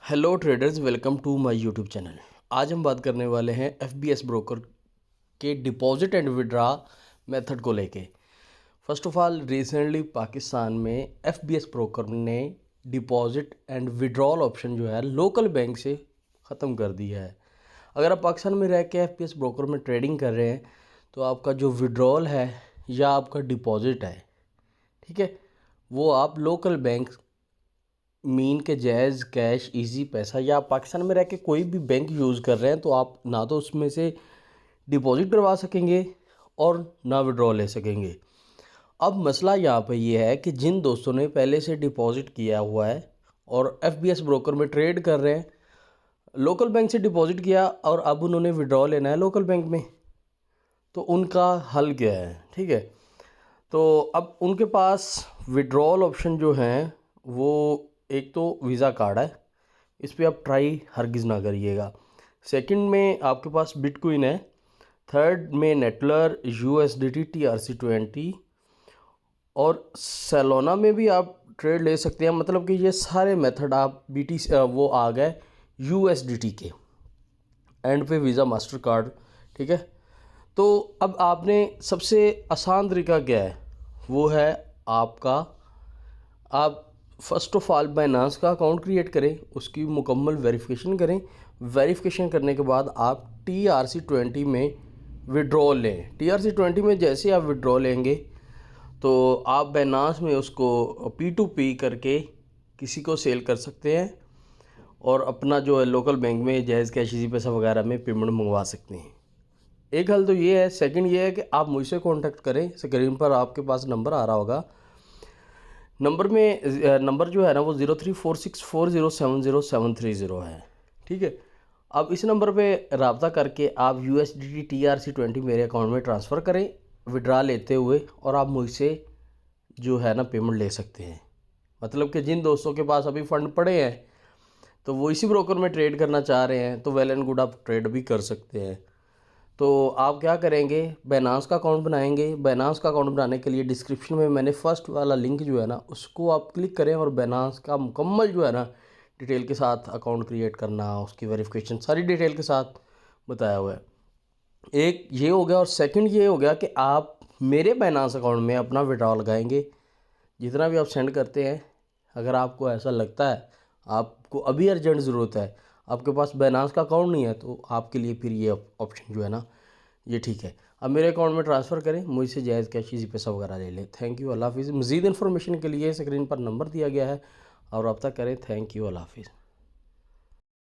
Hello traders, welcome to my YouTube channel. आज हम बात करने वाले हैं एफबीएस ब्रोकर के डिपॉजिट एंड विड्रा मेथड को लेके। First of all, recently Pakistan में एफबीएस ब्रोकर ने डिपॉजिट एंड विड्रॉल ऑप्शन जो है लोकल बैंक से ख़त्म कर दिया है। अगर आप पाकिस्तान में रह के एफबीएस ब्रोकर में ट्रेडिंग कर रहे हैं तो आपका जो विड्रॉल है या आपका डिपॉजिट है, ठीक है, वो आप लोकल बैंक मीन के जैज़, कैश, इजी पैसा या आप पाकिस्तान में रह के कोई भी बैंक यूज़ कर रहे हैं तो आप ना तो उसमें से डिपॉजिट करवा सकेंगे और ना विड्रॉ ले सकेंगे। अब मसला यहाँ पे ये है कि जिन दोस्तों ने पहले से डिपॉजिट किया हुआ है और एफबीएस ब्रोकर में ट्रेड कर रहे हैं, लोकल बैंक से डिपॉजिट किया और अब उन्होंने विड्रॉ लेना है लोकल बैंक में, तो उनका हल क्या है? ठीक है, तो अब उनके पास विड्रॉल ऑप्शन जो हैं वो एक तो वीज़ा कार्ड है, इस पर आप ट्राई हरगिज़ ना करिएगा। सेकंड में आपके पास बिटकॉइन है। थर्ड में नेटलर, यूएसडीटी, TRC20 और सेलोना में भी आप ट्रेड ले सकते हैं। मतलब कि ये सारे मेथड आप वो आ गए यूएसडीटी के एंड पे वीज़ा मास्टर कार्ड। ठीक है, तो अब आपने सबसे आसान तरीका क्या है, वो है आपका, आप फ़र्स्ट ऑफ़ ऑल बाइनांस का अकाउंट क्रिएट करें, उसकी मुकम्मल वेरिफिकेशन करें। वेरिफिकेशन करने के बाद आप TRC20 में विड्रॉ लें। TRC20 में जैसे आप विड्रॉ लेंगे तो आप बाइनांस में उसको P2P करके किसी को सेल कर सकते हैं और अपना जो है लोकल बैंक में जायज़ कैश, इजी पैसा वगैरह में पेमेंट मंगवा सकते हैं। एक हल तो ये है। सेकंड ये है कि आप मुझसे कांटेक्ट करें। स्क्रीन पर आपके पास नंबर आ रहा होगा। नंबर जो है ना वो 0346407070 है। ठीक है, अब इस नंबर पे रब्ता करके आप USDT TRC20 मेरे अकाउंट में ट्रांसफ़र करें विड्रा लेते हुए, और आप मुझसे जो है ना पेमेंट ले सकते हैं। मतलब कि जिन दोस्तों के पास अभी फ़ंड पड़े हैं तो वो इसी ब्रोकर में ट्रेड करना चाह रहे हैं तो वेल एंड गुड, आप ट्रेड भी कर सकते हैं। तो आप क्या करेंगे, बाइनांस का अकाउंट बनाएंगे। बाइनांस का अकाउंट बनाने के लिए डिस्क्रिप्शन में मैंने फ़र्स्ट वाला लिंक जो है ना उसको आप क्लिक करें और बाइनांस का मुकम्मल जो है ना डिटेल के साथ अकाउंट क्रिएट करना, उसकी वेरिफिकेशन सारी डिटेल के साथ बताया हुआ है। एक ये हो गया, और सेकंड ये हो गया कि आप मेरे बाइनांस अकाउंट में अपना विड्रॉ लगाएंगे। जितना भी आप सेंड करते हैं, अगर आपको ऐसा लगता है आपको अभी अर्जेंट ज़रूरत है, आपके पास बाइनांस का अकाउंट नहीं है, तो आपके लिए फिर ये ऑप्शन जो है ना ये ठीक है। अब मेरे अकाउंट में ट्रांसफ़र करें, मुझसे जायज़ कैश, इजी पैसा वगैरह ले लें। थैंक यू, अल्लाह हाफिज़। मज़ीद इन्फॉर्मेशन के लिए स्क्रीन पर नंबर दिया गया है और रब्ता करें। थैंक यू, अल्लाह हाफिज़।